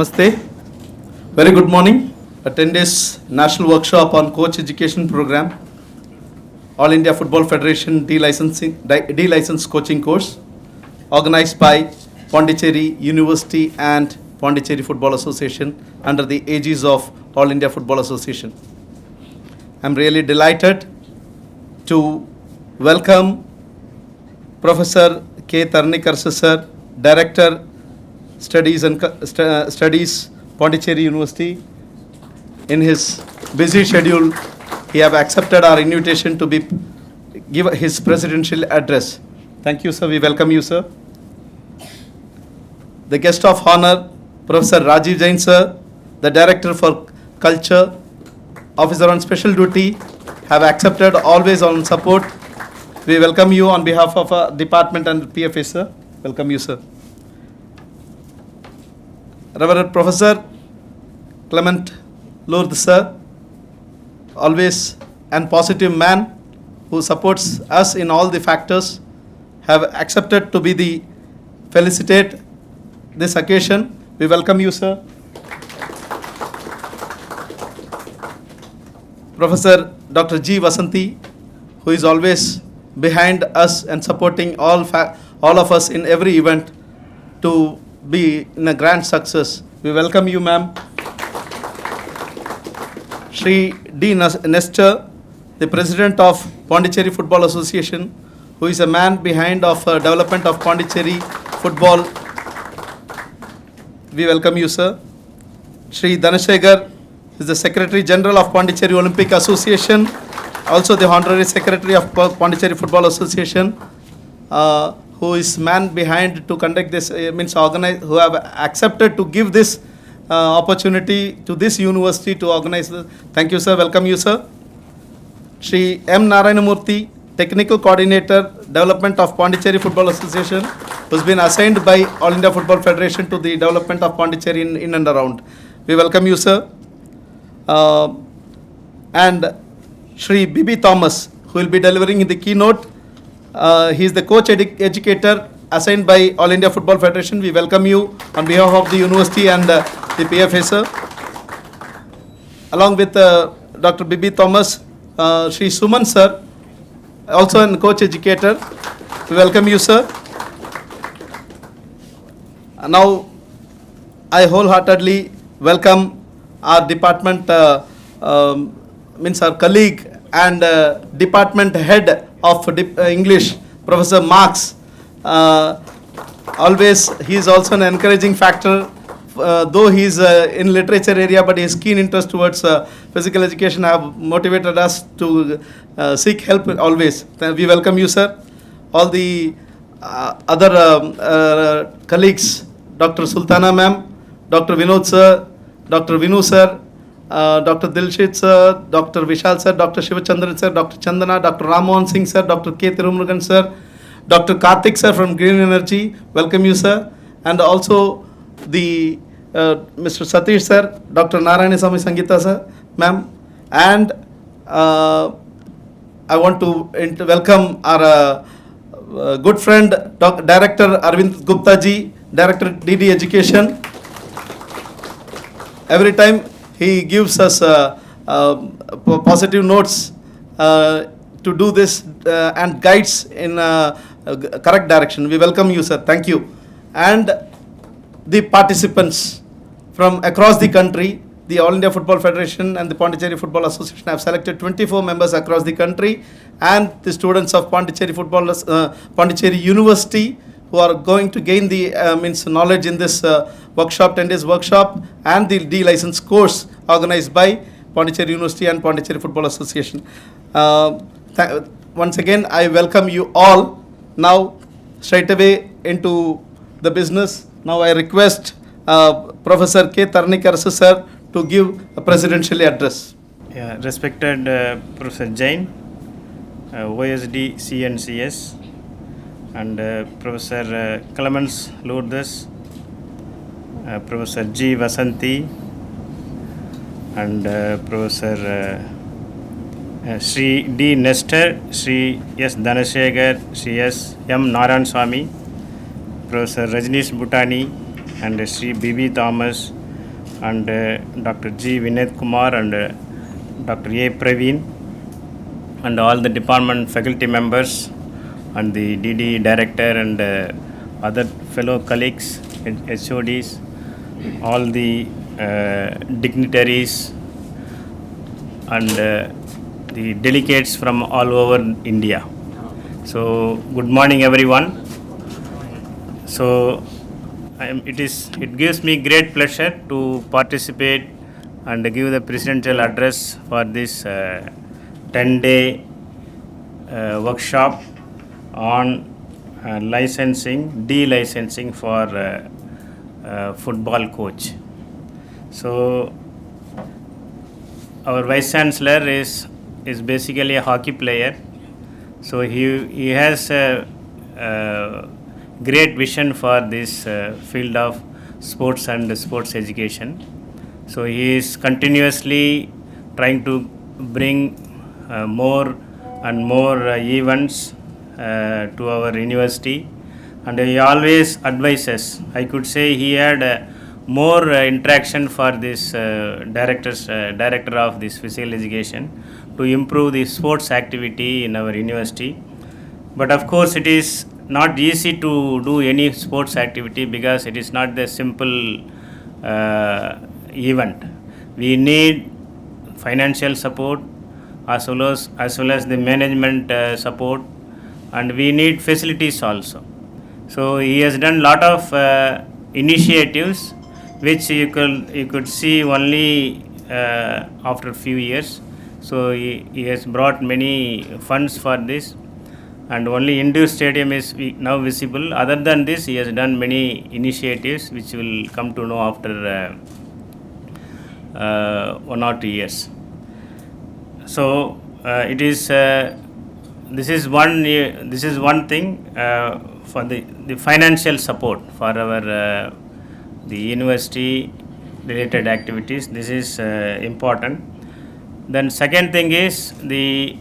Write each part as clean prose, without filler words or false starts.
Namaste. Very good morning. A 10 days national workshop on coach education program. All India Football Federation D-license coaching course organized by Pondicherry University and Pondicherry Football Association under the aegis of All India Football Association. I'm really delighted to welcome Professor K. Tarnikarsu sir, Director Studies Pondicherry University. In his busy schedule, he have accepted our invitation to give his presidential address. Thank you, sir. We welcome you, sir. The guest of honor, Professor Rajiv Jain, sir, the Director for Culture, Officer on Special Duty, have accepted always on support. We welcome you on behalf of our department and PFA, sir. Welcome you, sir. Reverend Professor Clement Lourdes, sir, always and positive man who supports us in all the factors, have accepted to be the felicitate this occasion. We welcome you, sir. Professor Dr. G. Vasanti, who is always behind us and supporting all of us in every event to be in a grand success. We welcome you, ma'am. Shri D. Nestor, the President of Pondicherry Football Association, who is a man behind of development of Pondicherry football. We welcome you, sir. Shri Dhanashekhar is the Secretary General of Pondicherry Olympic Association, also the Honorary Secretary of Pondicherry Football Association, who is man behind to conduct this, who have accepted to give this opportunity to this university to organize this. Thank you, sir. Welcome you, sir. Shri M. Narayanamurthy, Technical Coordinator, Development of Pondicherry Football Association, who's been assigned by All India Football Federation to the development of Pondicherry in and around. We welcome you, sir. And Shri B.B. Thomas, who will be delivering the keynote. He is the coach educator assigned by All India Football Federation. We welcome you on behalf of the university and the PFA, sir. Along with Dr. B.B. Thomas, Shri Suman, sir, also a coach educator. We welcome you, sir. Now, I wholeheartedly welcome our department, our colleague and department head of English, Professor Marx. Always, he is also an encouraging factor, though he is in literature area, but his keen interest towards physical education have motivated us to seek help always. We welcome you, sir. All the other colleagues, Dr. Sultana ma'am, Dr. Vinod sir, Dr. Vinu sir, Dr. Dilshit sir, Dr. Vishal sir, Dr. Shivachandran sir, Dr. Chandana, Dr. Rammohan Singh sir, Dr. K. Tirumurugan sir, Dr. Karthik sir from Green Energy, welcome you, sir. And also the Mr. Satish sir, Dr. Narayanaswamy Sangeeta sir, ma'am. And I want to welcome our good friend, Director Arvind Gupta ji, Director DD Education. Every time he gives us positive notes to do this and guides in correct direction. We welcome you, sir. Thank you. And the participants from across the country, the All India Football Federation and the Pondicherry Football Association have selected 24 members across the country, and the students of Pondicherry Pondicherry University, who are going to gain the knowledge in this workshop, 10 days workshop, and the D-license course organized by Pondicherry University and Pondicherry Football Association. Once again, I welcome you all. Now, straight away into the business. Now, I request Professor K. Tarnikarsu sir to give a presidential address. Yeah, respected Professor Jain, OSD CNCS, and Professor Clements Lourdes, Professor G. Vasanti, and Professor Shri D. Nestor, Shri S. Dhanashekhar, Shri S. M. Narayanaswamy, Professor Rajneesh Bhutani, and Shri B.B. Thomas, and Dr. G. Vinay Kumar and Dr. A. Praveen and all the department faculty members and the DD director and other fellow colleagues, HODs, all the dignitaries and the delegates from all over India. So good morning everyone. So it gives me great pleasure to participate and give the presidential address for this 10-day workshop on licensing, de-licensing for football coach. So our Vice Chancellor is basically a hockey player. So he has a great vision for this field of sports and sports education. So he is continuously trying to bring more and more events to our university, and he always advises. I could say he had more interaction for this director of this physical education to improve the sports activity in our university. But of course it is not easy to do any sports activity because it is not the simple event. We need financial support as well as the management support, and we need facilities also. So he has done lot of initiatives which you could see only after a few years. So he has brought many funds for this, and only indoor stadium is now visible. Other than this, he has done many initiatives which will come to know after 1 or 2 years. So it is this is one thing for the financial support for our the university related activities. This is important. Then second thing is the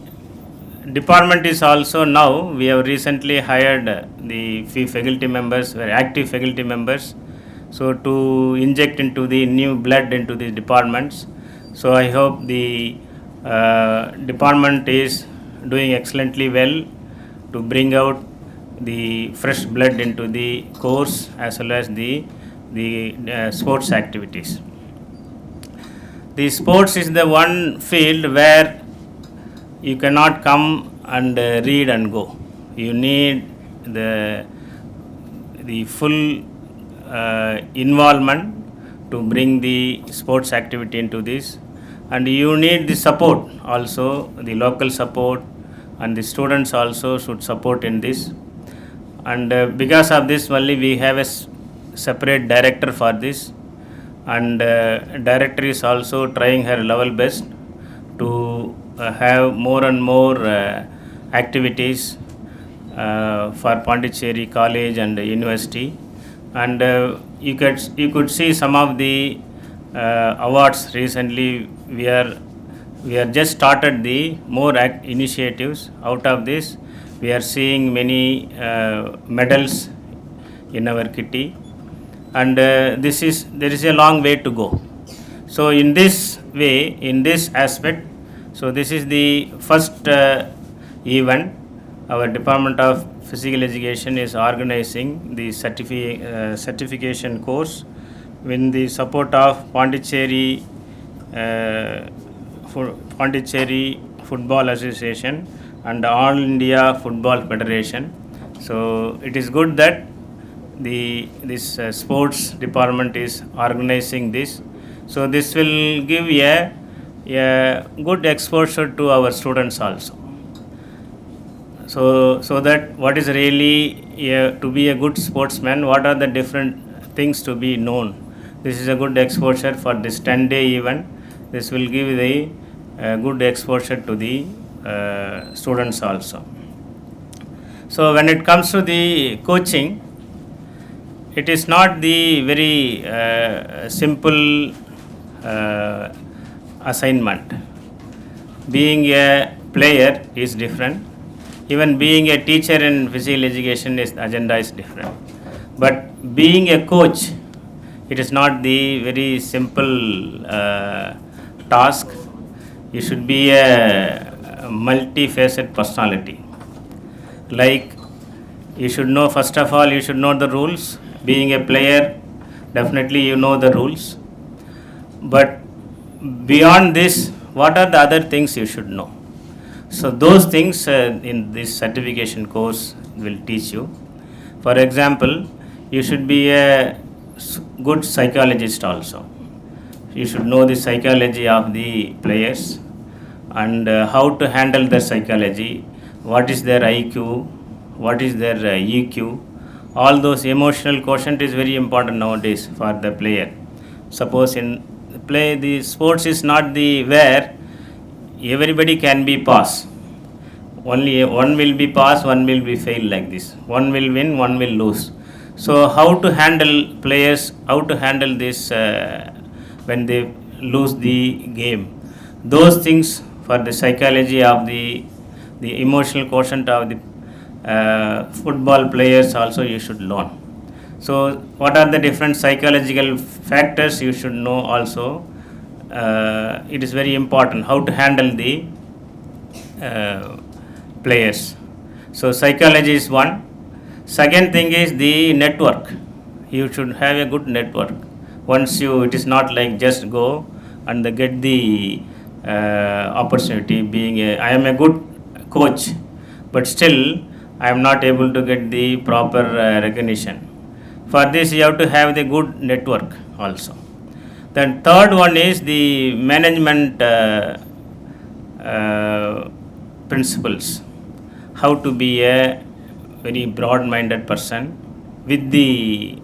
department is also now we have recently hired the few faculty members, very active faculty members, so to inject into the new blood into the departments. So I hope the department is doing excellently well to bring out the fresh blood into the course as well as the sports activities. The sports is the one field where you cannot come and read and go. You need the full involvement to bring the sports activity into this, and you need the support also, the local support, and the students also should support in this. And because of this only we have a separate director for this, and director is also trying her level best to have more and more activities for Pondicherry College and University. And you could see some of the awards recently. We are just started the more initiatives. Out of this we are seeing many medals in our kitty, and there is a long way to go. So in this way, in this aspect, so this is the first event our Department of Physical Education is organizing, the certification course with the support of Pondicherry Football Association and All India Football Federation. So it is good that this sports department is organizing this. So this will give a good exposure to our students also. So that what is really to be a good sportsman, what are the different things to be known. This is a good exposure for this 10-day event. This will give the good exposure to the students also. So when it comes to the coaching, it is not the very simple assignment. Being a player is different. Even being a teacher in physical education, agenda is different. But being a coach It is not the very simple task. You should be a multifaceted personality. Like, you should know, first of all, you should know the rules. Being a player, definitely you know the rules. But beyond this, what are the other things you should know? So those things in this certification course will teach you. For example, you should be a good psychologist also. You should know the psychology of the players and how to handle their psychology, what is their IQ, what is their EQ. All those emotional quotient is very important nowadays for the player. Suppose in play, the sports is not the where everybody can be pass. Only one will be pass, one will be fail, like this. One will win, one will lose. So how to handle players, how to handle this when they lose the game. Those things for the psychology of the emotional quotient of the football players also you should learn. So what are the different psychological factors you should know also. It is very important how to handle the players. So psychology is one. Second thing is the network. You should have a good network. Once you, it is not like just go and get the opportunity. I am a good coach, but still I am not able to get the proper recognition. For this, you have to have the good network also. Then third one is the management principles. How to be a very broad-minded person with the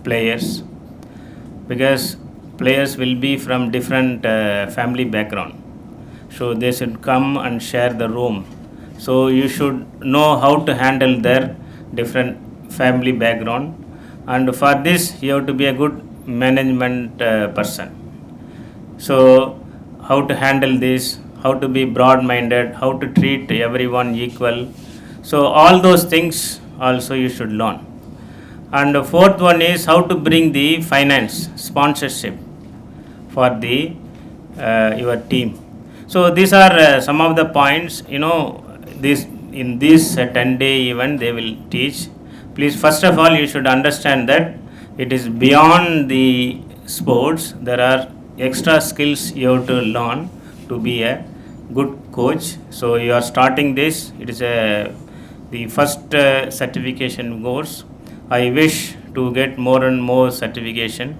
players, because players will be from different family background, so they should come and share the room. So you should know how to handle their different family background, and for this you have to be a good management person. So how to handle this, how to be broad-minded, how to treat everyone equal. So all those things also you should learn. And the fourth one is how to bring the finance, sponsorship for the your team. So these are some of the points, this in this 10-day event they will teach. Please, first of all, you should understand that it is beyond the sports. There are extra skills you have to learn to be a good coach. So you are starting this. It is the first certification course. I wish to get more and more certification,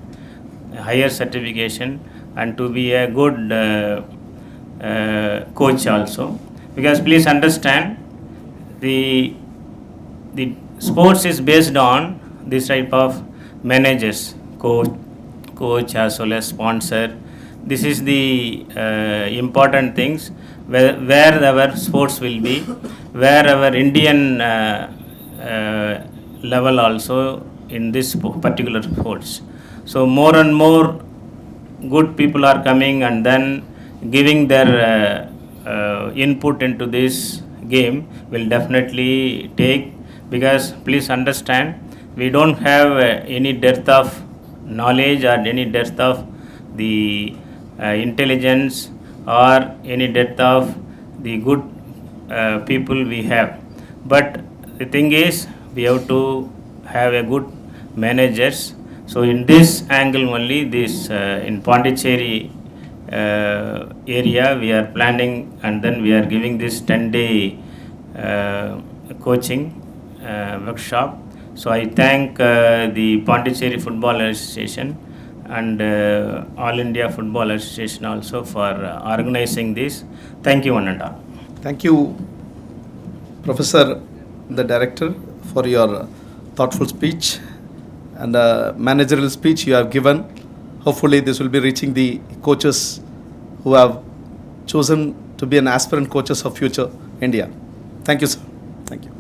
higher certification, and to be a good coach also. Because please understand, the sports is based on this type of managers, coach as well as sponsor. This is the important things where our sports will be, where our Indian level also in this particular sports. So more and more good people are coming and then giving their input into this game will definitely take, because please understand, we don't have any depth of knowledge or any depth of the intelligence or any depth of the good people we have. But the thing is, we have to have a good managers. So in this angle only, this in Pondicherry area we are planning, and then we are giving this 10-day coaching workshop. So I thank the Pondicherry Football Association and All India Football Association also for organizing this. Thank you, one and all. Thank you, Professor, the Director, for your thoughtful speech and managerial speech you have given. Hopefully this will be reaching the coaches who have chosen to be an aspirant coaches of future India. Thank you, sir. Thank you.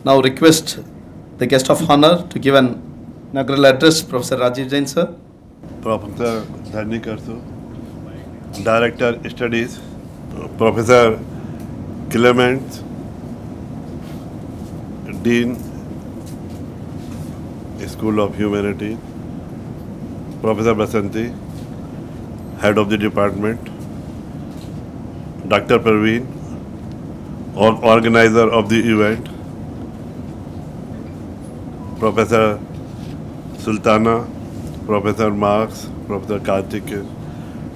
Now request the guest of honor to give an inaugural address, Professor Rajiv Jain, sir. Professor Dharnikarsu, Director Studies, Professor Clement, Dean, School of Humanities, Professor Basanti, Head of the Department, Dr. Parveen, organizer of the event, Professor Sultana, Professor Marx, Professor Karthik,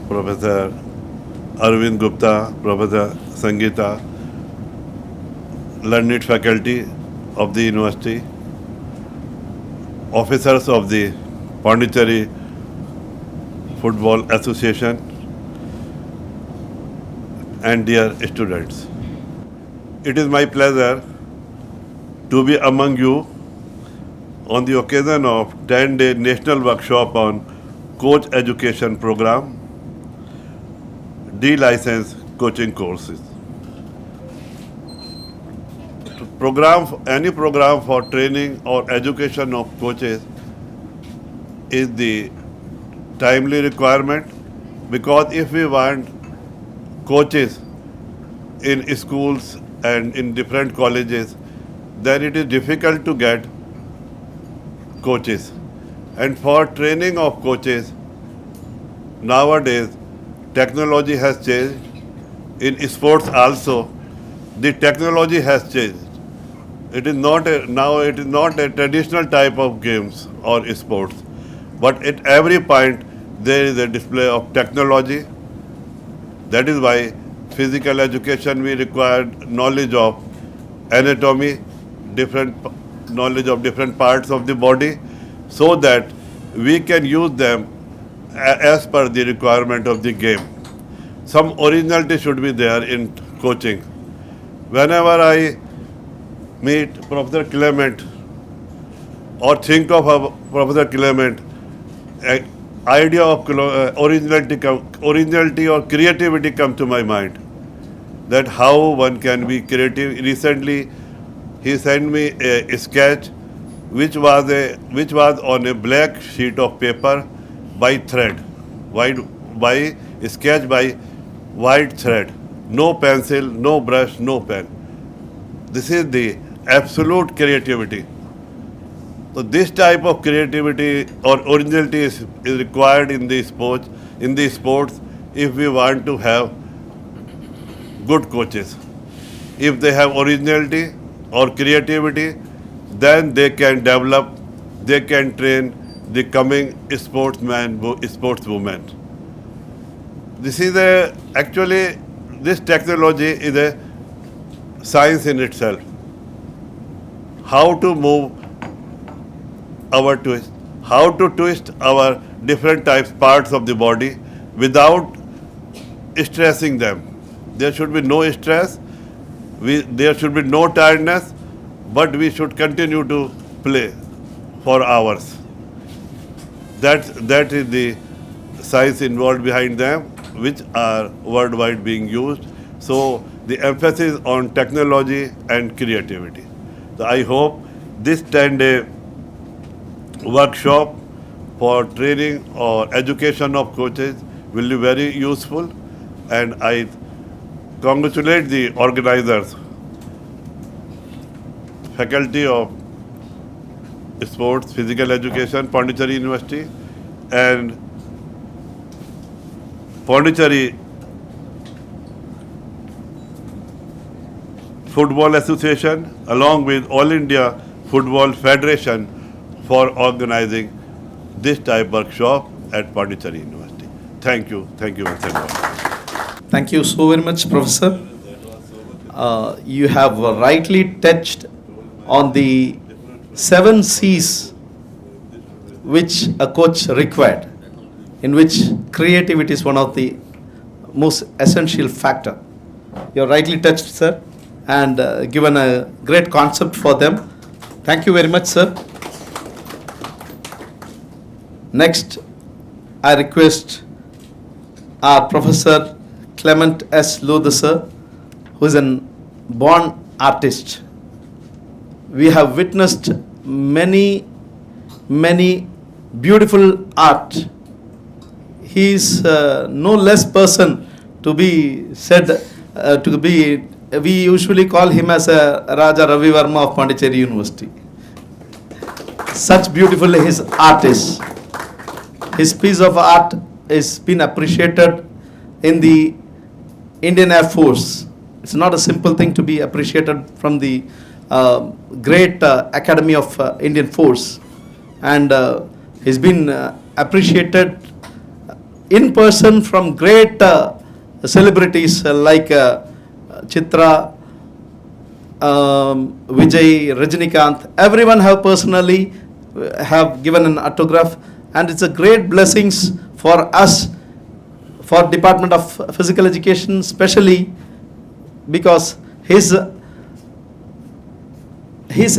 Professor Arvind Gupta, Professor Sangeeta, learned faculty of the university, officers of the Pondicherry Football Association, and dear students. It is my pleasure to be among you on the occasion of 10-day national workshop on coach education program, D-license coaching courses. Any program for training or education of coaches is the timely requirement, because if we want coaches in schools and in different colleges, then it is difficult to get coaches. And for training of coaches, nowadays technology has changed. In sports also, the technology has changed. It is not a traditional type of games or sports, but at every point there is a display of technology. That is why physical education we require knowledge of anatomy, knowledge of different parts of the body, so that we can use them as per the requirement of the game. Some originality should be there in coaching. Whenever I meet Professor Clement or think of Professor Clement, idea of originality or creativity come to my mind, that how one can be creative. Recently he sent me a sketch which was on a black sheet of paper by thread, by sketch by white thread, no pencil, no brush, no pen. This is the absolute creativity. So this type of creativity or originality is required in the sports if we want to have good coaches. If they have originality or creativity, then they can develop, they can train the coming sportsman, sportswoman. This technology is a science in itself. How to move our twist, how to twist our different parts of the body without stressing them. There should be no stress, there should be no tiredness, but we should continue to play for hours. That is the science involved behind them, which are worldwide being used. So the emphasis on technology and creativity. So I hope this 10-day workshop for training or education of coaches will be very useful, and I congratulate the organizers, Faculty of Sports, Physical Education, Pondicherry University, and Pondicherry Football Association, along with All India Football Federation, for organizing this type workshop at Pondicherry University. Thank you once again. Thank you so very much, Professor. You have rightly touched on the 7 C's which a coach required, in which creativity is one of the most essential factor. You have rightly touched, sir, and given a great concept for them. Thank you very much, sir. Next, I request our Professor Clement S. Luther, sir, who is a born artist. We have witnessed many beautiful art. He is no less person to be said we usually call him as a Raja Ravi Verma of Pondicherry University. such beautiful his art is. His piece of art is been appreciated in the Indian Air Force. It's not a simple thing to be appreciated from the great Academy of Indian Force, and he's been appreciated in person from great celebrities like Chitra, Vijay, Rajinikanth. Everyone have personally have given an autograph, and it's a great blessings for us, for Department of Physical Education, especially because his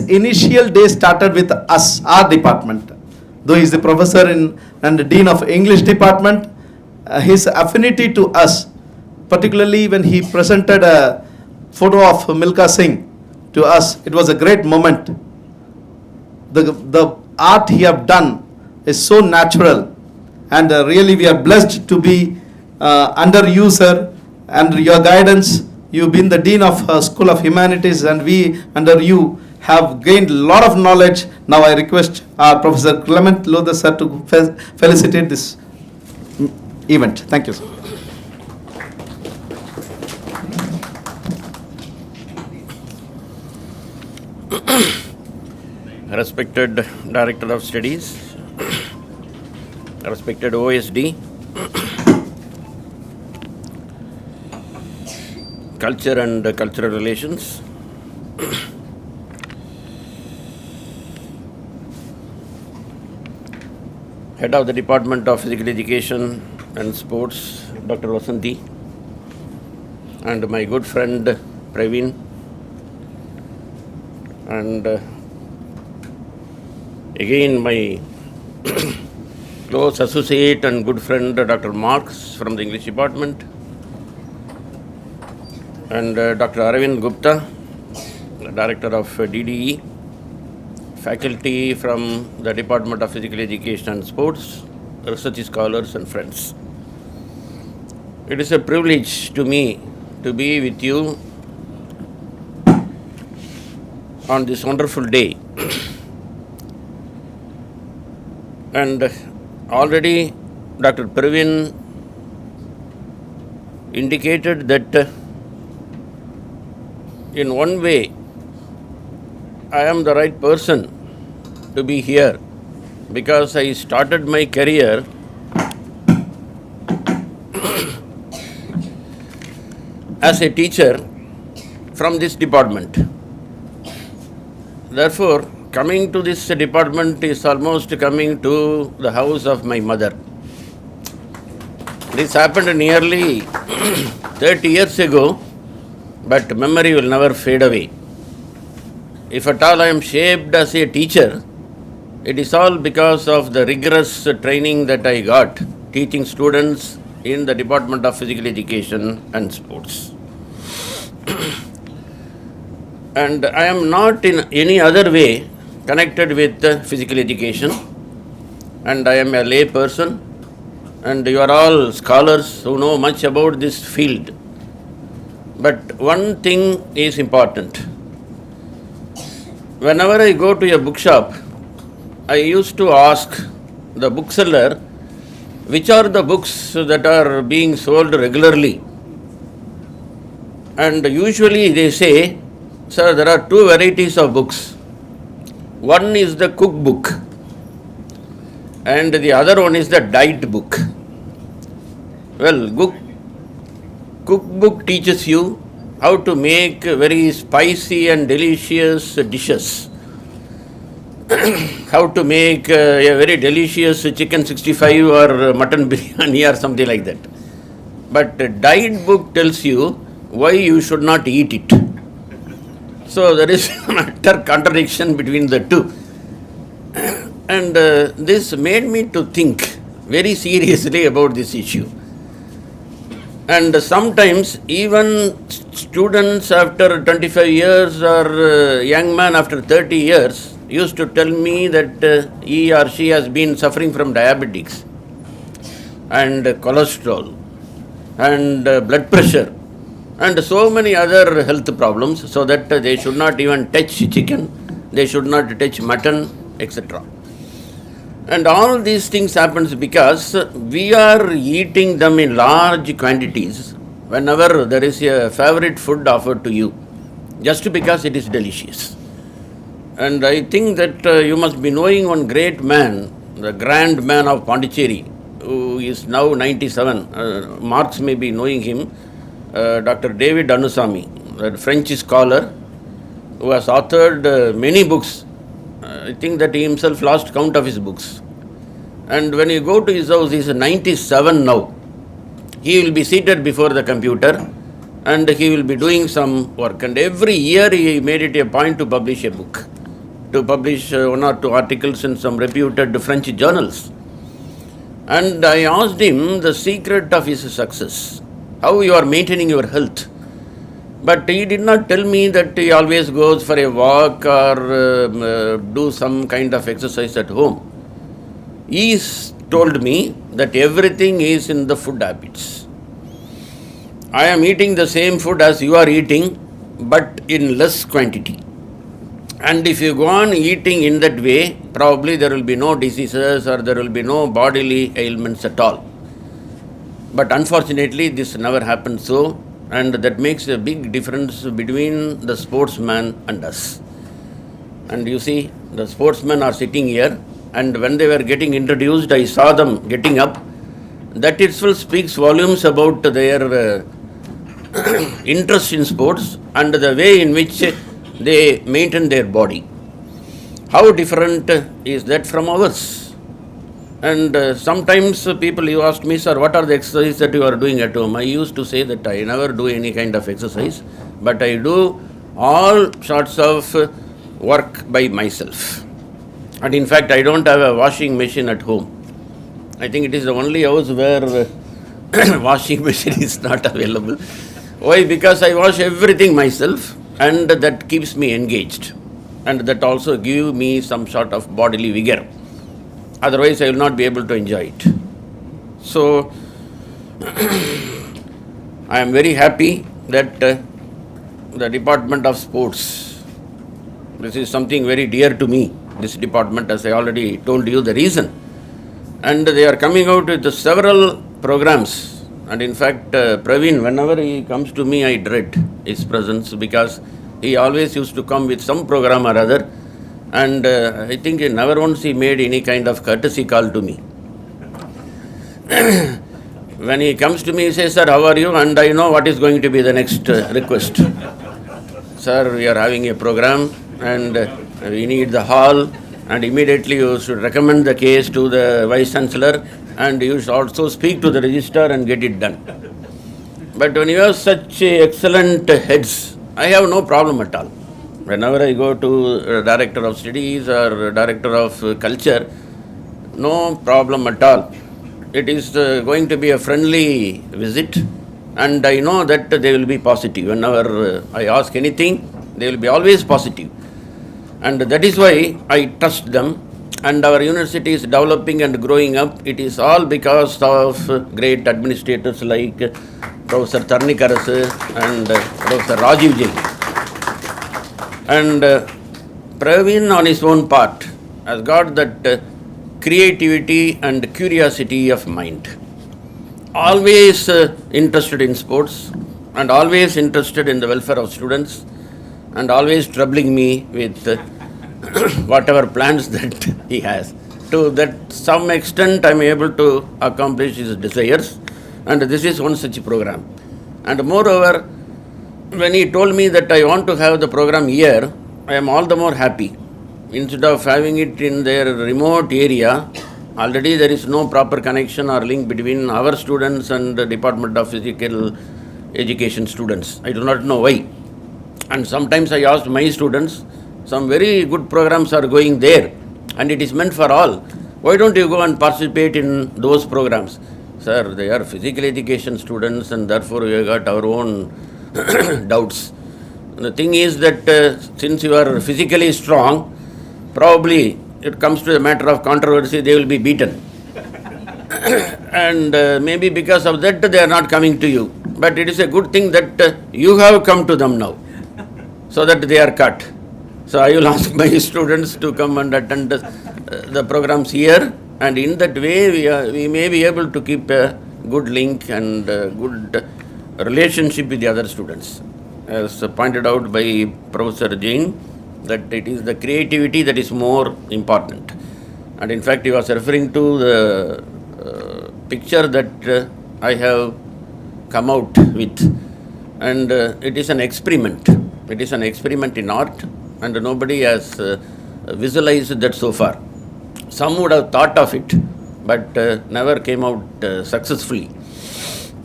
initial day started with us, our department. Though he is the professor and the dean of English department, his affinity to us, particularly when he presented a photo of Milka Singh to us, it was a great moment. The art he have done is so natural, and really we are blessed to be under you, sir, and your guidance. You've been the dean of School of Humanities, and we under you have gained a lot of knowledge. Now I request Professor Clement Lodha sir to felicitate this event. Thank you, sir. Respected Director of Studies, respected OSD, Culture and Cultural Relations, Head of the Department of Physical Education and Sports, Dr. Vasanthi, and my good friend Praveen, and again my close associate and good friend Dr. Marx from the English Department, and Dr. Aravind Gupta, the Director of DDE, faculty from the Department of Physical Education and Sports, research scholars and friends. It is a privilege to me to be with you on this wonderful day. And already Dr. Praveen indicated that in one way I am the right person to be here, because I started my career as a teacher from this department. Therefore, coming to this department is almost coming to the house of my mother. This happened nearly 30 years ago, but memory will never fade away. If at all I am shaped as a teacher, it is all because of the rigorous training that I got teaching students in the Department of Physical Education and Sports. And I am not in any other way connected with physical education, and I am a lay person, and you are all scholars who know much about this field. But one thing is important. Whenever I go to a bookshop, I used to ask the bookseller which are the books that are being sold regularly. And usually they say, sir, there are two varieties of books. One is the cookbook, and the other one is the diet book. Well, cookbook teaches you how to make very spicy and delicious dishes, how to make a very delicious chicken 65 or mutton biryani or something like that. But diet book tells you why you should not eat it. So there is an utter contradiction between the two. And this made me to think very seriously about this issue. And sometimes even students after 25 years or young man after 30 years used to tell me that he or she has been suffering from diabetics and cholesterol and blood pressure and so many other health problems, so that they should not even touch chicken, they should not touch mutton, etc. And all these things happens because we are eating them in large quantities whenever there is a favorite food offered to you, just because it is delicious. And I think that you must be knowing one great man, the grand man of Pondicherry, who is now 97. Marx may be knowing him, Dr. David Anusami, a French scholar who has authored many books. I think that he himself lost count of his books. And when you go to his house, he is 97 now. He will be seated before the computer and he will be doing some work. And every year he made it a point to publish a book, to publish 1 or 2 articles in some reputed French journals. And I asked him the secret of his success, how you are maintaining your health. But he did not tell me that he always goes for a walk or do some kind of exercise at home. He told me that everything is in the food habits. I am eating the same food as you are eating, but in less quantity. And if you go on eating in that way, probably there will be no diseases or there will be no bodily ailments at all. But unfortunately, this never happens so, and that makes a big difference between the sportsman and us. And you see, the sportsmen are sitting here, and when they were getting introduced, I saw them getting up. That itself speaks volumes about their interest in sports and the way in which they maintain their body. How different is that from ours? And sometimes people, you ask me, sir, what are the exercises that you are doing at home? I used to say that I never do any kind of exercise, but I do all sorts of work by myself. And in fact, I don't have a washing machine at home. I think it is the only house where washing machine is not available. Why? Because I wash everything myself, and that keeps me engaged. And that also gives me some sort of bodily vigor. Otherwise, I will not be able to enjoy it. So, I am very happy that the Department of Sports, this is something very dear to me, this department, as I already told you the reason. And they are coming out with several programs. And in fact, Praveen, whenever he comes to me, I dread his presence because he always used to come with some program or other. And I think never once he made any kind of courtesy call to me. When he comes to me, he says, sir, how are you? And I know what is going to be the next request. Sir, we are having a program and we need the hall, and immediately you should recommend the case to the Vice Chancellor, and you should also speak to the registrar and get it done. But when you have such excellent heads, I have no problem at all. Whenever I go to Director of Studies or Director of Culture, no problem at all. It is going to be a friendly visit, and I know that they will be positive. Whenever I ask anything, they will be always positive. And that is why I trust them. And our university is developing and growing up. It is all because of great administrators like Professor Tarnikarasu and Professor Rajiv Jain. And Praveen on his own part has got that creativity and curiosity of mind. Always interested in sports and always interested in the welfare of students and always troubling me with whatever plans that he has. To that some extent I am able to accomplish his desires, and this is one such program. And moreover, when he told me that I want to have the program here, I am all the more happy. Instead of having it in their remote area, already there is no proper connection or link between our students and the Department of Physical Education students. I do not know why. And sometimes I asked my students, some very good programs are going there and it is meant for all. Why don't you go and participate in those programs? Sir, they are physical education students and therefore we have got our own doubts. The thing is that since you are physically strong, probably it comes to a matter of controversy, they will be beaten. And maybe because of that they are not coming to you. But it is a good thing that you have come to them now, so that they are cut. So I will ask my students to come and attend the programs here, and in that way we may be able to keep a good link and good relationship with the other students. As pointed out by Professor Jain, that it is the creativity that is more important. And in fact, he was referring to the picture that I have come out with, and it is an experiment. It is an experiment in art, and nobody has visualized that so far. Some would have thought of it, but never came out successfully.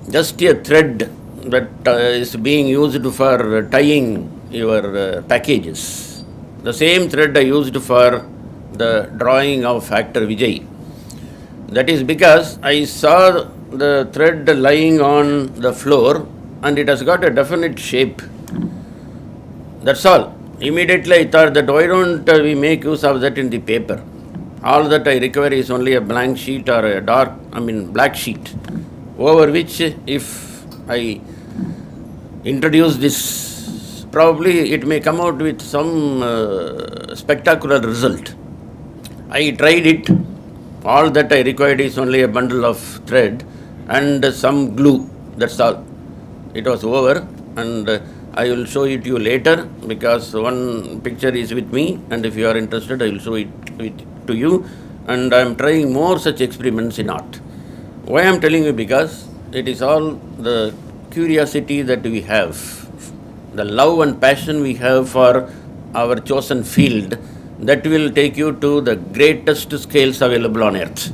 Just a thread that is being used for tying your packages. The same thread I used for the drawing of actor Vijay. That is because I saw the thread lying on the floor and it has got a definite shape. That's all. Immediately I thought that why don't we make use of that in the paper? All that I require is only a blank sheet or a black sheet, over which if I introduce this, probably it may come out with some spectacular result. I tried it. All that I required is only a bundle of thread and some glue. That's all. It was over, and I will show it to you later, because one picture is with me, and if you are interested, I will show it to you. And I am trying more such experiments in art. Why I am telling you? Because it is all the curiosity that we have, the love and passion we have for our chosen field, that will take you to the greatest scales available on earth.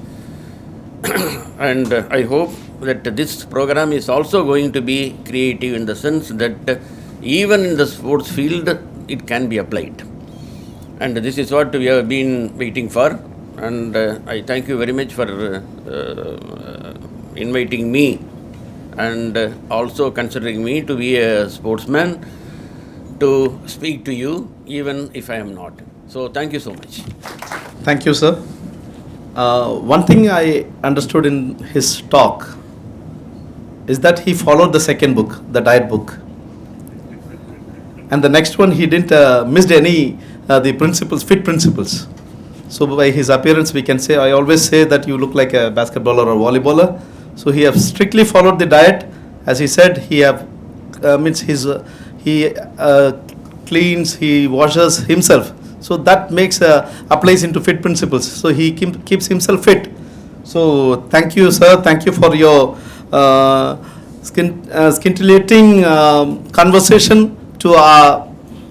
And I hope that this program is also going to be creative in the sense that even in the sports field it can be applied. And this is what we have been waiting for. And I thank you very much for inviting me and also considering me to be a sportsman to speak to you, even if I am not. So thank you so much. Thank you, sir. One thing I understood in his talk is that he followed the second book, the diet book. And the next one, he didn't missed any the principles, fit principles. So by his appearance, we can say, I always say that you look like a basketballer or volleyballer. So he have strictly followed the diet. As he said, he have he cleans, he washes himself. So that makes applies into fit principles. So he keeps himself fit. So thank you, sir. Thank you for your scintillating conversation to our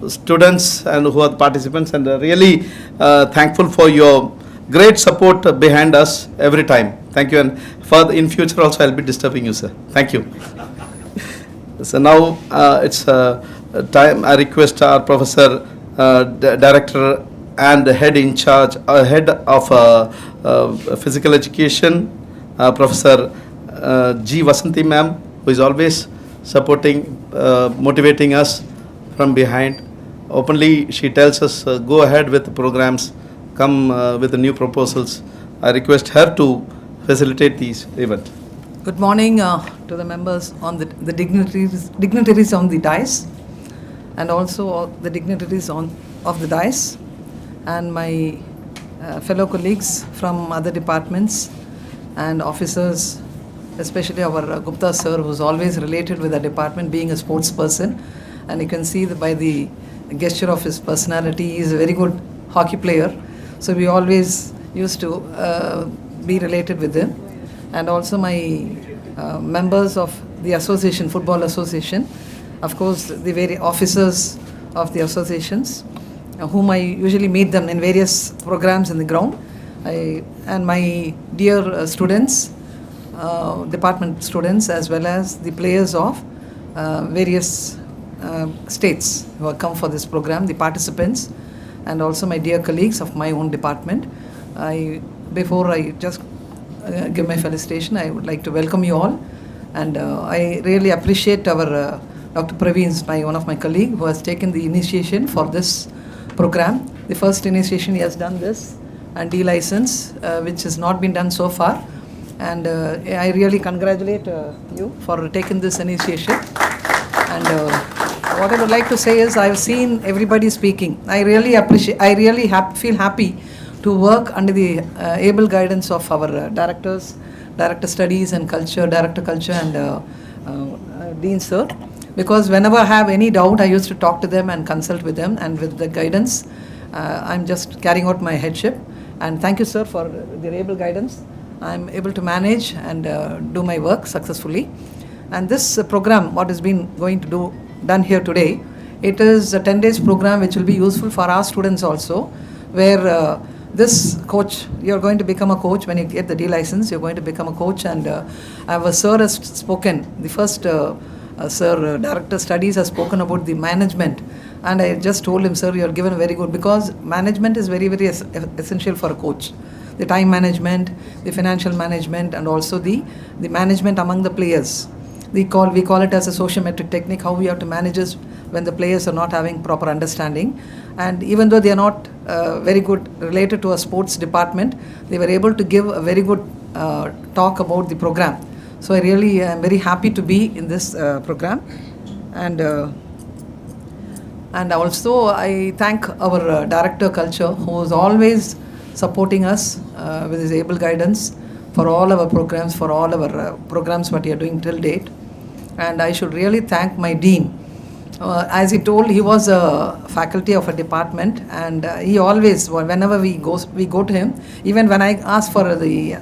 students and who are the participants, and really thankful for your great support behind us every time. Thank you, and for in future also I'll be disturbing you, sir. Thank you. So now it's time. I request our professor, director and head in charge, head of physical education, Professor G. Vasanti ma'am, who is always supporting, motivating us from behind. Openly she tells us, go ahead with the programs, come with the new proposals. I request her to facilitate these events. Good morning to the members on the dignitaries on the dais, and also all the dignitaries of the dais, and my fellow colleagues from other departments and officers, especially our Gupta sir, who's always related with the department, being a sports person. And you can see that by the gesture of his personality, he is a very good hockey player. So we always used to be related with him. And also my members of the association, Football Association, of course the very officers of the associations, whom I usually meet them in various programs in the ground, and my dear students, department students, as well as the players of various states who have come for this program, the participants, and also my dear colleagues of my own department. Before I just give my felicitation, I would like to welcome you all, and I really appreciate our Dr. Praveen, one of my colleague, who has taken the initiation for this program. The first initiation he has done this, and D-license, which has not been done so far, and I really congratulate you for taking this initiation. And what I would like to say is I've seen everybody speaking. I really appreciate, I really feel happy to work under the able guidance of our directors, Director Studies and Culture, Director Culture and Dean Sir. Because whenever I have any doubt, I used to talk to them and consult with them, and with the guidance, I'm just carrying out my headship. And thank you, sir, for the able guidance. I'm able to manage and do my work successfully. And this program, what has been done here today, it is a 10 days program which will be useful for our students also, where this coach, you're going to become a coach when you get the D license, you're going to become a coach. And our sir has spoken, the first sir, Director Studies has spoken about the management. And I just told him, sir, you are given a very good, because management is very, very essential for a coach. The time management, the financial management, and also the management among the players. We call it as a sociometric technique, how we have to manage us when the players are not having proper understanding. And even though they are not very good related to a sports department, they were able to give a very good talk about the program. So I really am very happy to be in this program. And also I thank our Director Culture, who is always supporting us with his able guidance for all our programs, what we are doing till date. And I should really thank my Dean. As he told, he was a faculty of a department, and he always, whenever we go to him, even when I ask for the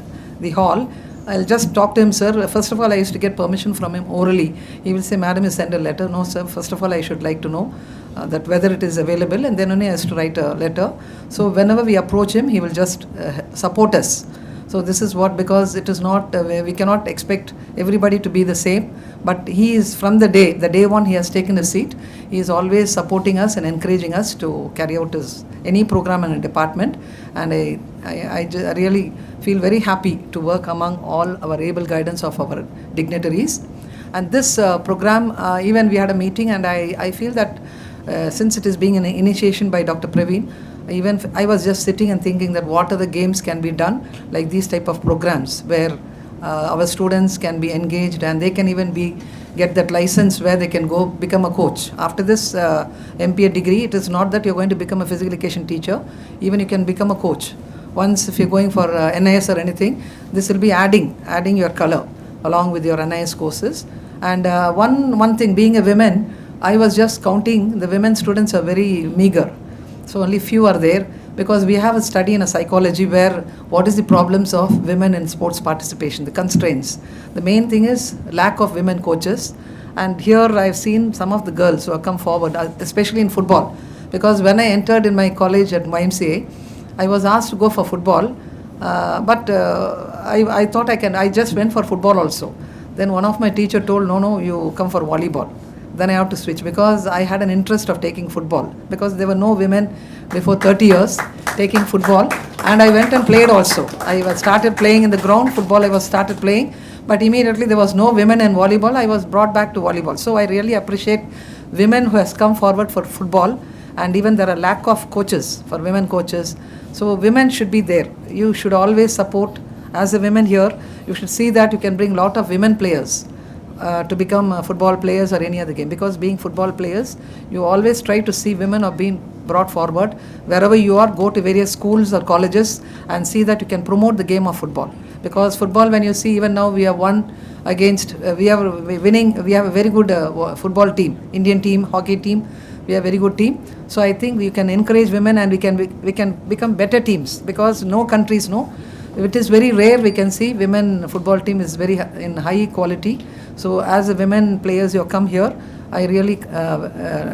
hall, I'll just talk to him, sir. First of all, I used to get permission from him orally. He will say, madam, you send a letter. No, sir, first of all, I should like to know that whether it is available, and then only I has to write a letter. So whenever we approach him, he will just support us. So this is what, because it is not, we cannot expect everybody to be the same, but he is from the day one he has taken a seat, he is always supporting us and encouraging us to carry out any program in a department. And I really feel very happy to work among all our able guidance of our dignitaries. And this program, even we had a meeting, and I feel that since it is being an initiation by Dr. Praveen, even I was just sitting and thinking that what other games can be done, like these type of programs where our students can be engaged, and they can even get that license where they can go become a coach. After this MPA degree, it is not that you're going to become a physical education teacher, even you can become a coach. Once if you're going for NIS or anything, this will be adding your color along with your NIS courses. And one thing, being a woman, I was just counting, the women students are very meager. So only few are there, because we have a study in a psychology where what is the problems of women in sports participation, the constraints. The main thing is lack of women coaches. And here I've seen some of the girls who have come forward, especially in football. Because when I entered in my college at YMCA, I was asked to go for football, but I thought I just went for football also. Then one of my teacher told, no, you come for volleyball. Then I have to switch, because I had an interest of taking football, because there were no women before 30 years taking football, and I went and played also. I started playing in the ground, football I started playing, but immediately there was no women in volleyball, I was brought back to volleyball. So I really appreciate women who has come forward for football, and even there are lack of coaches, for women coaches. So women should be there. You should always support, as a women here, you should see that you can bring lot of women players to become football players or any other game, because being football players, you always try to see women are being brought forward. Wherever you are, go to various schools or colleges and see that you can promote the game of football. Because football, when you see, even now we have won against, we have a very good football team, Indian team, hockey team, we have a very good team. So I think we can encourage women, and we can become better teams, because no countries know. It is very rare we can see women football team is very in high quality. So as a women players, you come here, I really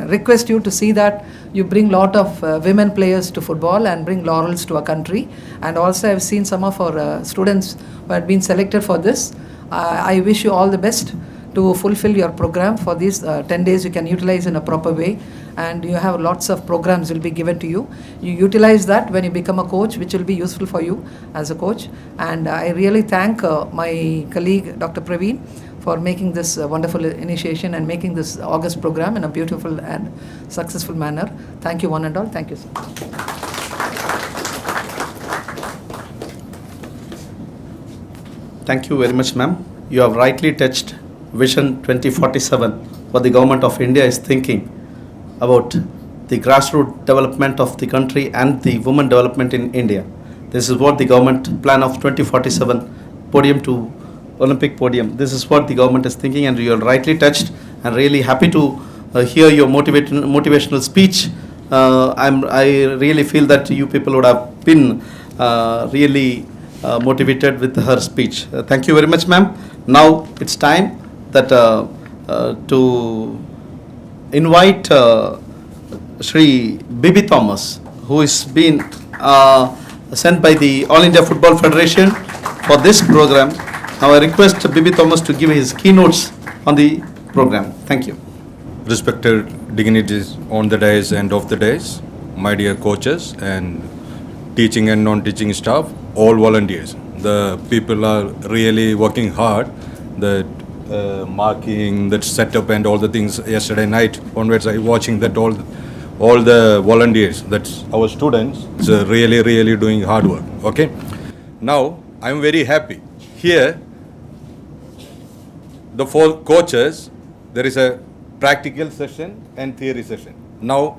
request you to see that you bring lot of women players to football and bring laurels to our country. And also I've seen some of our students who had been selected for this. I wish you all the best to fulfill your program for these 10 days. You can utilize in a proper way, and you have lots of programs will be given to you. You utilize that when you become a coach, which will be useful for you as a coach. And I really thank my colleague Dr. Praveen for making this wonderful initiation and making this August program in a beautiful and successful manner. Thank you one and all. Thank you, sir. Thank you very much, ma'am. You have rightly touched Vision 2047, what the government of India is thinking about the grassroots development of the country and the women development in India. This is what the government plan of 2047 podium to Olympic podium. This is what the government is thinking, and you are rightly touched and really happy to hear your motivational speech. I really feel that you people would have been really motivated with her speech. Thank you very much, ma'am. Now it's time that to invite Shri Bibi Thomas, who is been sent by the All India Football Federation for this program. Now I request Bibi Thomas to give his keynotes on the program. Thank you. Respected dignitaries on the dais and off the dais, my dear coaches and teaching and non-teaching staff, all volunteers. The people are really working hard. The marking, that setup and all the things yesterday night onwards, I watching that all the volunteers, that's our students, is really doing hard work. Okay. Now I am very happy. Here, the four coaches, there is a practical session and theory session. Now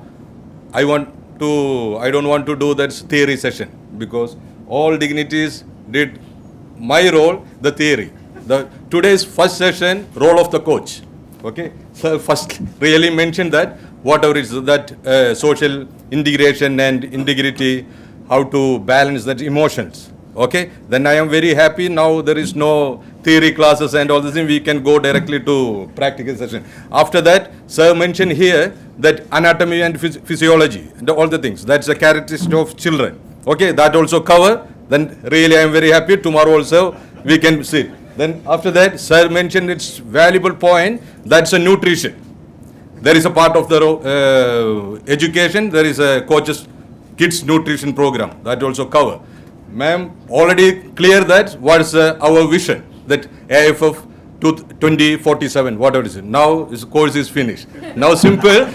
I don't want to do that theory session because all dignitaries did my role, the theory. Today's first session, role of the coach. Okay, so first really mention that whatever is that social integration and integrity, how to balance that emotions. Okay, then I am very happy. Now there is no theory classes and all this thing. We can go directly to practical session. After that, sir mentioned here that anatomy and physiology and all the things. That's a characteristic of children. Okay, that also cover. Then really I am very happy. Tomorrow also we can see. Then after that, sir mentioned its valuable point. That's a nutrition. There is a part of the education. There is a coaches kids nutrition program that also cover. Ma'am already clear that what's our vision, that AIFF 2047, whatever it is. Now this course is finished. Now simple,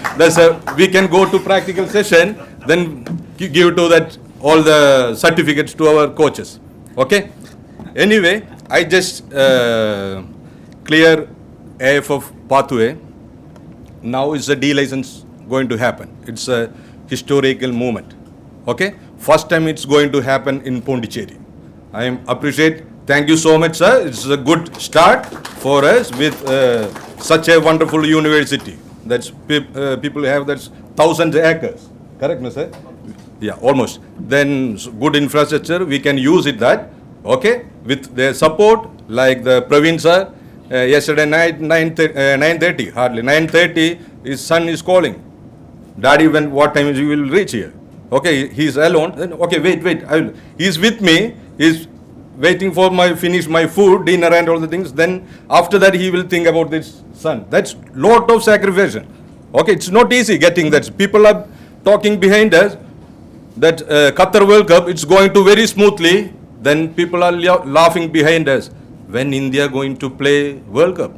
we can go to practical session, then give to that all the certificates to our coaches. Okay. Anyway, I just clear AIFF pathway. Now is the D license going to happen. It's a historical moment. Okay. First time it's going to happen in Pondicherry. I am appreciate. Thank you so much, sir. It's a good start for us with such a wonderful university. That's people have that's 1,000 acres. Correct, sir? Yeah, almost. Then good infrastructure, we can use it that. Okay, with their support, like the Praveen sir. Yesterday night 9:30, hardly 9:30. His son is calling. Daddy, what time you will reach here? Okay, he's alone. Then okay, wait. He's with me. He's waiting for finish my food, dinner and all the things. Then after that he will think about this son. That's lot of sacrifice. Okay, it's not easy getting that. People are talking behind us that Qatar World Cup, it's going to very smoothly. Then people are laughing behind us. When India going to play World Cup?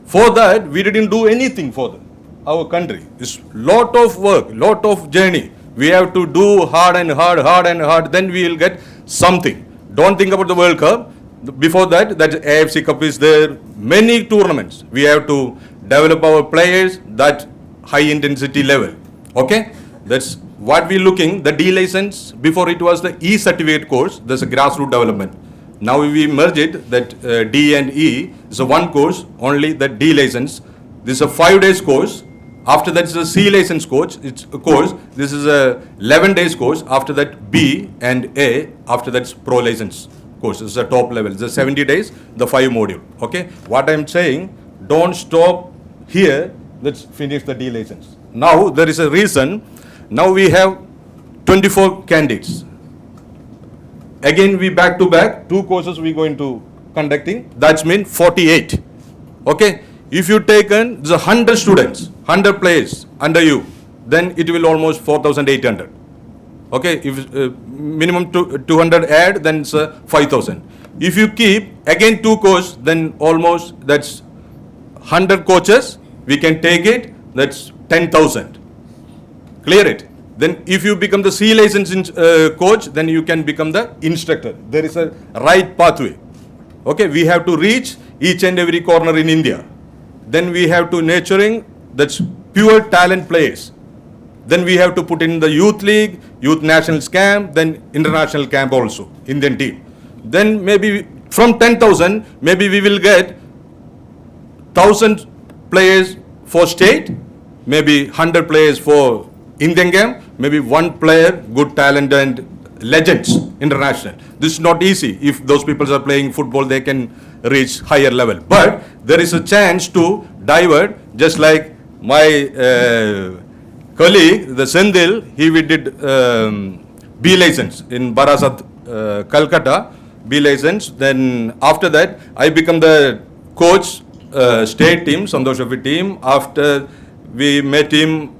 For that, we didn't do anything for our country. It's lot of work, lot of journey. We have to do hard and hard. Then we will get something. Don't think about the World Cup. Before that AFC Cup is there. Many tournaments. We have to develop our players that high intensity level. Okay? That's what we're looking. The D license, before it was the E certificate course. There's a grassroots development. Now we merge it, that D and E is a one course, only the D license. This is a 5 days course. After that is a C license course. It's a course. This is a 11 days course. After that B and A. After that's pro license course. It's a top level. It's a 70 days, the 5 module. Okay. What I'm saying, don't stop here. Let's finish the D license. Now there is a reason. Now we have 24 candidates. Again we back to back 2 courses we going to conducting. That's mean 48. Okay. If you taken the 100 students, 100 players under you, then it will almost 4,800. Okay, if minimum 200 add, then it's 5,000. If you keep again 2 courses, then almost that's 100 coaches. We can take it. That's 10,000. Clear it. Then if you become the C licensed coach, then you can become the instructor. There is a right pathway. Okay, we have to reach each and every corner in India. Then we have to nurturing that's pure talent players. Then we have to put in the youth league, youth nationals camp, then international camp also, Indian team. Then maybe from 10,000, maybe we will get 1,000 players for state, maybe 100 players for Indian game, maybe one player, good talent and legends, international. This is not easy. If those people are playing football, they can reach higher level. But there is a chance to divert, just like my colleague, the Sendil, he did B license in Barasat, Calcutta, B license. Then after that, I become the coach, state team, Santoshavi team. After we met him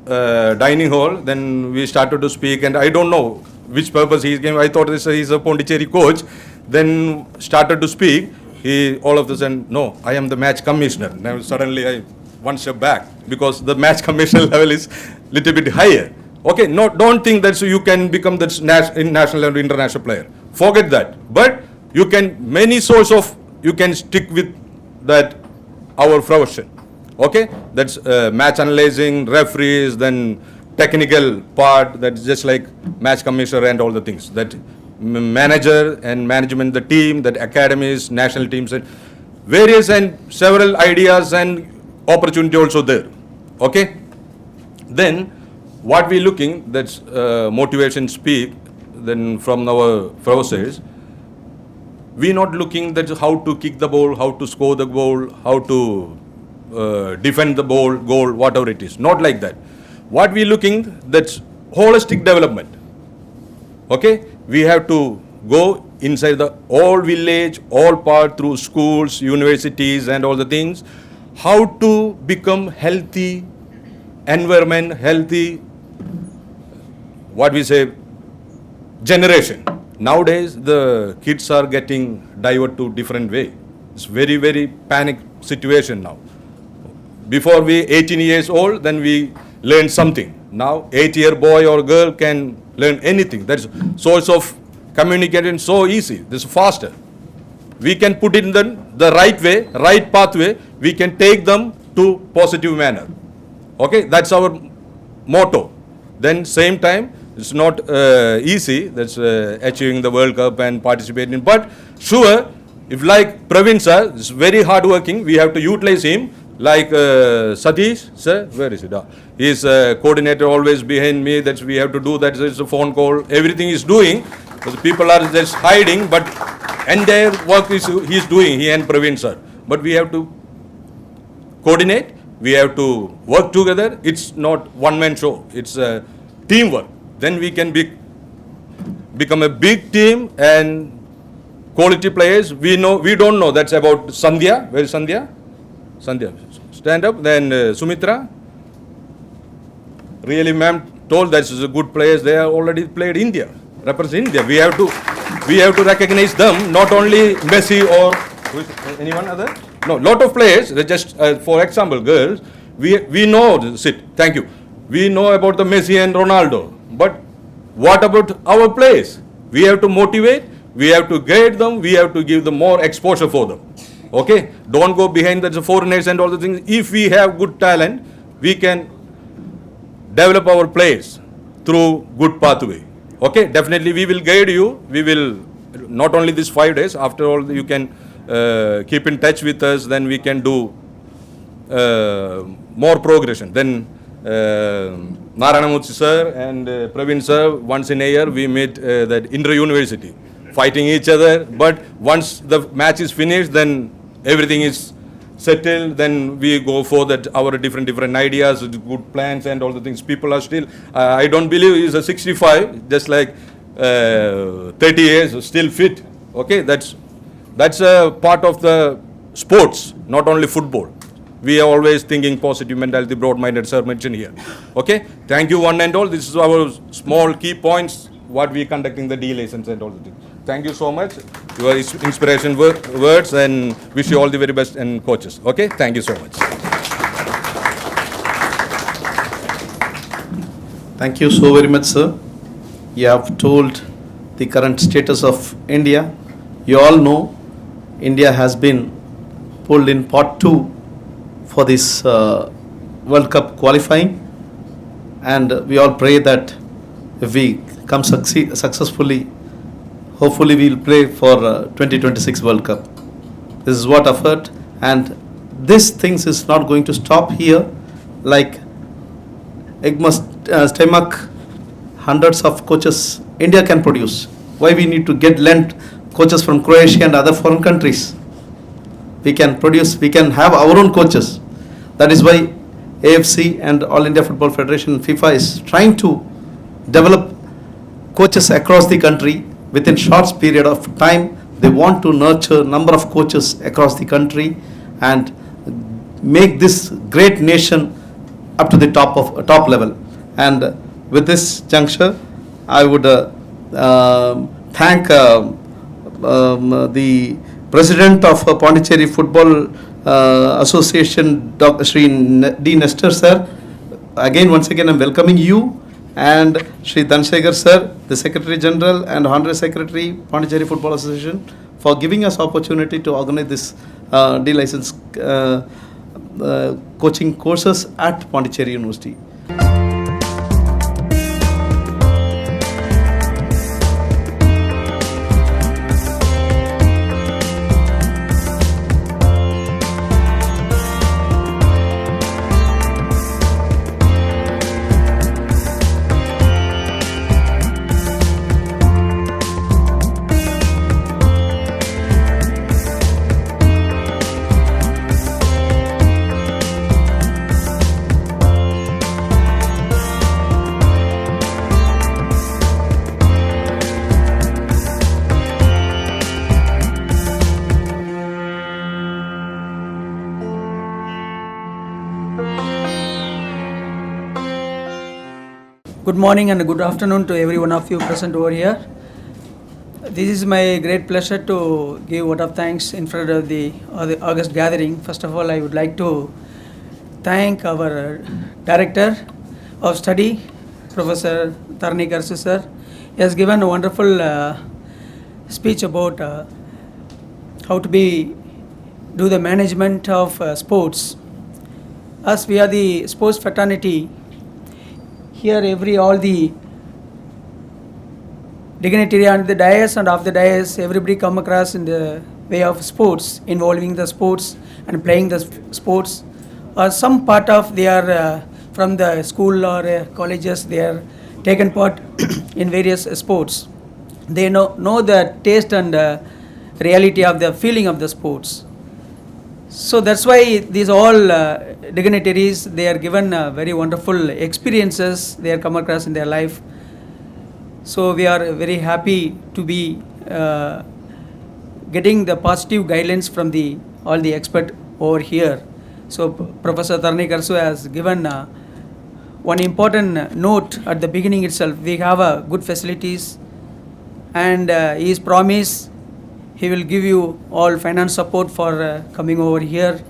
dining hall, then we started to speak, and I don't know which purpose he came. I thought he's a Pondicherry coach. Then started to speak. He all of a sudden, no, I am the match commissioner. Now suddenly I one step back because the match commissioner level is little bit higher. Okay, no, don't think that so you can become the national and international player. Forget that. But you can many source of you can stick with that our profession. Okay, that's match analyzing, referees, then technical part. That's just like match commissioner and all the things. That manager and management, the team, that academies, national teams, and various and several ideas and opportunity also there. Okay, then what we looking, that's motivation speak. Then from our professors, we not looking that how to kick the ball, how to score the goal, how to defend the ball, goal, whatever it is. Not like that. What we looking, that's holistic development. Okay, we have to go inside the all village, all part through schools, universities, and all the things. How to become healthy environment, healthy, what we say, generation. Nowadays, the kids are getting diverted to different way. It's very, very panic situation now. Before we 18 years old, then we learn something. Now, 8-year boy or girl can learn anything. That's source of communication so easy. This is faster. We can put it in the right way, right pathway. We can take them to positive manner. Okay, that's our motto. Then same time, it's not easy. That's achieving the World Cup and participating. But sure, if like Praveen sir, it's very hard working. We have to utilize him. Like Satish sir, where is it? He's coordinator always behind me. That's we have to do that. There's a phone call. Everything he's doing. The people are just hiding, but entire work is he's doing. He and Praveen sir. But we have to coordinate. We have to work together. It's not one-man show. It's a teamwork. Then we can become a big team and quality players. We don't know. That's about Sandhya. Where is Sandhya? Sandhya, stand up. Then Sumitra. Really, ma'am told that is a good players. They are already played India, represent India. We have to recognize them. Not only Messi or anyone other. No, lot of players. They just for example, girls. We know. Sit. Thank you. We know about the Messi and Ronaldo. But what about our players? We have to motivate. We have to guide them. We have to give them more exposure for them. Okay, don't go behind the foreigners and all the things. If we have good talent, we can develop our players through good pathway. Okay, definitely we will guide you. We will not only this 5 days. After all, you can keep in touch with us. Then we can do more progression. Then Narayanamurthy sir and Praveen sir, once in a year we meet that inter-university, fighting each other. But once the match is finished, then everything is settled. Then we go for that our different ideas, good plans, and all the things. People are still. I don't believe he's a 65, just like 30 years, still fit. Okay, that's a part of the sports, not only football. We are always thinking positive mentality, broad-minded, sir mentioned here. Okay, thank you one and all. This is our small key points, what we conducting the D lessons and all the things. Thank you so much. Your inspiration words, and wish you all the very best and coaches. Okay, thank you so much. Thank you so very much, sir. You have told the current status of India. You all know India has been pulled in part 2 for this World Cup qualifying, and we all pray that if we come successfully, hopefully we'll play for 2026 World Cup. This is what I've heard, and this things is not going to stop here. Like it must stomach hundreds of coaches India can produce. Why we need to get lent coaches from Croatia and other foreign countries? We can produce, we can have our own coaches. That is why AFC and All India Football Federation, FIFA is trying to develop coaches across the country within short period of time. They want to nurture number of coaches across the country and make this great nation up to the top level. And with this juncture, I would thank the President of Pondicherry Football Association, Dr. Shri D. Nestor sir. Again, once again, I'm welcoming you, and Shri Dhanashekhar sir, the Secretary General and Honorary Secretary, Pondicherry Football Association, for giving us opportunity to organize this D-license coaching courses at Pondicherry University. Good morning and good afternoon to every one of you present over here. This is my great pleasure to give vote of thanks in front of the August gathering. First of all, I would like to thank our Director of Study, Professor Tarani Karsu sir. He has given a wonderful speech about how to do the management of sports. As we are the sports fraternity, here all the dignitary on the dais and off the dais, everybody come across in the way of sports, involving the sports and playing the sports, or some part of they are from the school or colleges, they are taken part in various sports. They know the taste and reality of the feeling of the sports. So that's why these all dignitaries, they are given very wonderful experiences they are come across in their life. So we are very happy to be getting the positive guidelines from all the expert over here. So Professor Tarani Karsu has given one important note at the beginning itself. We have good facilities, and he is promised he will give you all finance support for coming over here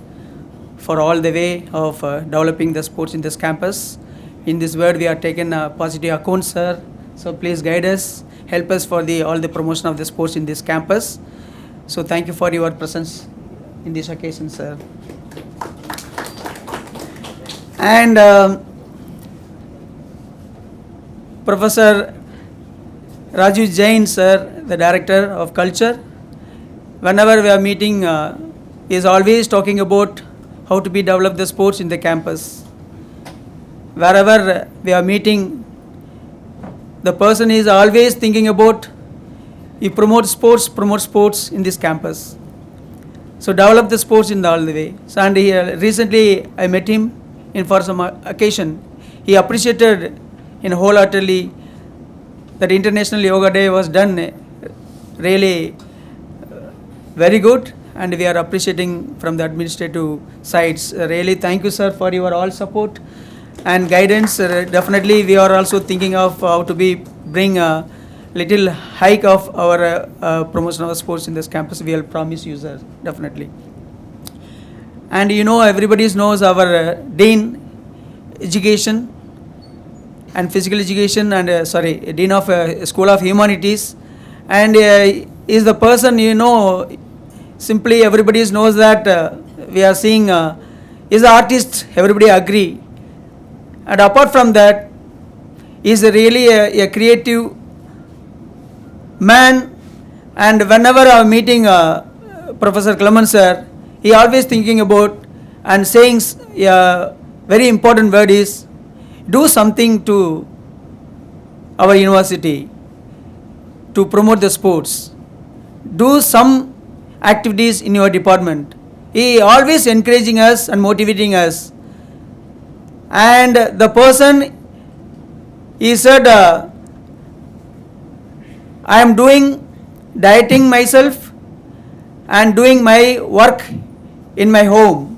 for all the way of developing the sports in this campus. In this word, we are taken positive account, sir. So please guide us, help us for all the promotion of the sports in this campus. So thank you for your presence in this occasion, sir. And Professor Raju Jain, sir, the Director of Culture, whenever we are meeting, he is always talking about how to develop the sports in the campus. Wherever we are meeting, the person is always thinking about, he promotes sports in this campus. So develop the sports in all the way. So, and recently I met him for some occasion. He appreciated wholeheartedly that International Yoga Day was done really very good, and we are appreciating from the administrative sides. Really thank you, sir, for your all support and guidance. Definitely we are also thinking of how to bring a little hike of our promotion of sports in this campus. We will promise you, sir, definitely. And everybody knows our Dean Education and Physical Education and Dean of School of Humanities, and is the person simply everybody knows that we are seeing is an artist, everybody agree. And apart from that, he is really a creative man. And whenever I am meeting Professor Clement sir, he always thinking about and saying a very important word is do something to our university to promote the sports. Do some activities in your department. He always encouraging us and motivating us. And the person, he said, I am doing dieting myself and doing my work in my home.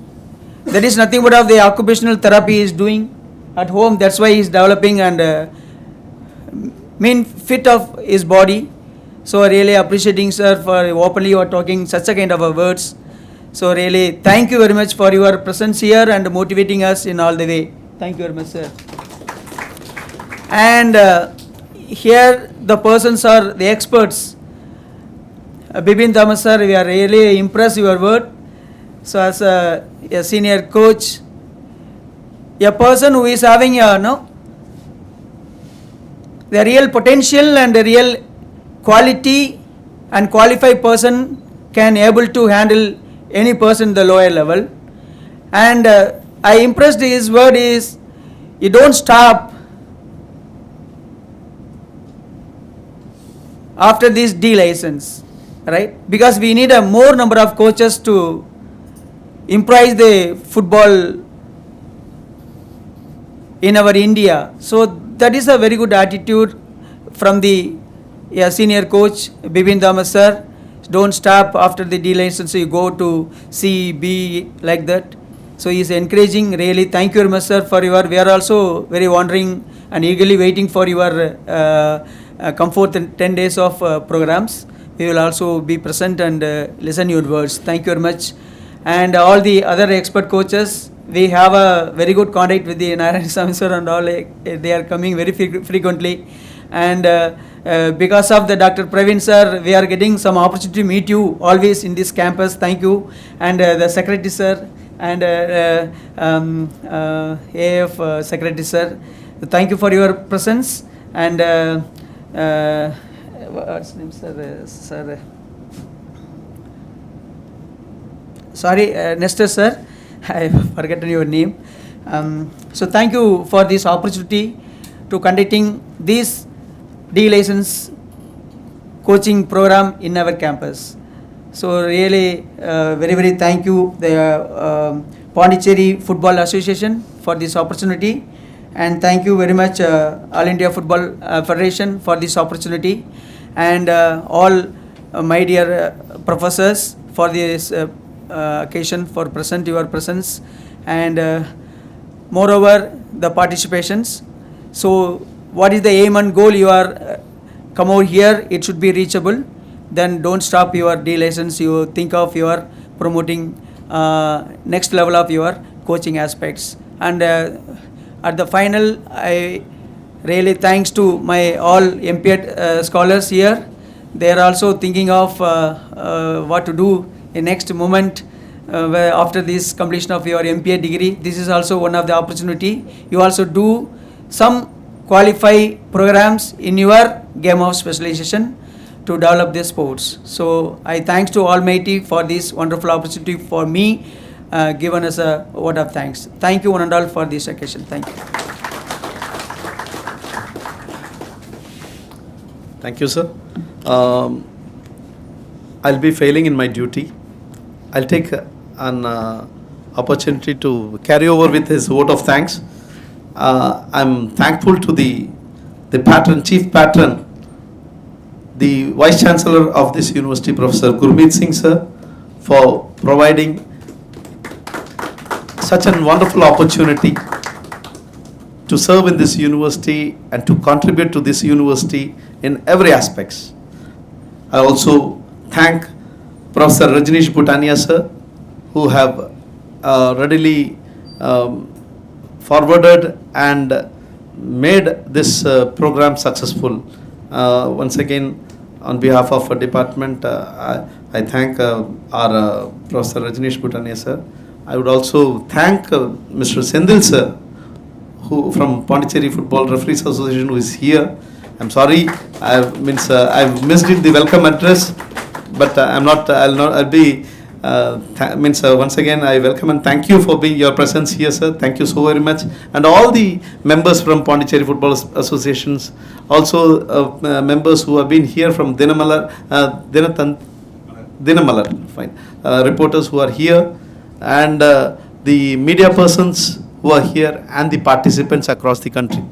That is nothing but of the occupational therapy he is doing at home. That's why he is developing and mean fit of his body. So really appreciating sir for openly you are talking such a kind of words. So really thank you very much for your presence here and motivating us in all the way. Thank you very much sir. And here the persons are the experts. Bibin Thomas sir, we are really impressed your word. So as a senior coach, a person who is having the real potential and the real quality and qualified person can able to handle any person the lower level. And I impressed his word is you don't stop after this D license, right? Because we need a more number of coaches to improve the football in our India. So that is a very good attitude from the senior coach Bibin Thomas sir. Don't stop after the D license, so you go to C, B like that. So he is encouraging really. Thank you very much sir for your, we are also very wondering and eagerly waiting for your come forth in 10 days of programs. We will also be present and listen your words. Thank you very much. And all the other expert coaches, we have a very good contact with the Narayan sir and all. They are coming very frequently. And because of the Dr. Praveen sir, we are getting some opportunity to meet you always in this campus. Thank you. And the secretary sir and AIFF secretary sir, thank you for your presence. And what's name sir? Sorry, Nestor sir, I have forgotten your name. So thank you for this opportunity to conducting this D license coaching program in our campus. So really very thank you the Pondicherry Football Association for this opportunity, and thank you very much All India Football Federation for this opportunity, and all my dear professors for this occasion for your presence, and moreover the participations. So what is the aim and goal? You are come over here, it should be reachable. Then don't stop your D license. You think of your promoting next level of your coaching aspects. And at the final, I really thanks to my all MPED scholars here. They are also thinking of what to do in next moment after this completion of your MPA degree. This is also one of the opportunity. You also do some qualify programs in your game of specialization to develop the sports. So I thanks to Almighty for this wonderful opportunity for me given us a word of thanks. Thank you one and all for this occasion. Thank you. Thank you, sir. I'll be failing in my duty. I'll take an opportunity to carry over with his vote of thanks. I'm thankful to the patron, chief patron, the Vice Chancellor of this university, Professor Gurmeet Singh sir, for providing such a wonderful opportunity to serve in this university and to contribute to this university in every aspects. I also thank Professor Rajneesh Bhutania sir, who have readily forwarded and made this program successful. Once again, on behalf of our department, I thank our Professor Rajneesh Bhutania sir I would also thank Mr. Sendil sir, who from Pondicherry Football Referees Association, who is here. I'm sorry, I've missed it, the welcome address, but I'll be. Once again, I welcome and thank you for your presence here, sir. Thank you so very much. And all the members from Pondicherry Football Associations, also members who have been here from Dinamalar, fine. Reporters who are here, and the media persons who are here, and the participants across the country.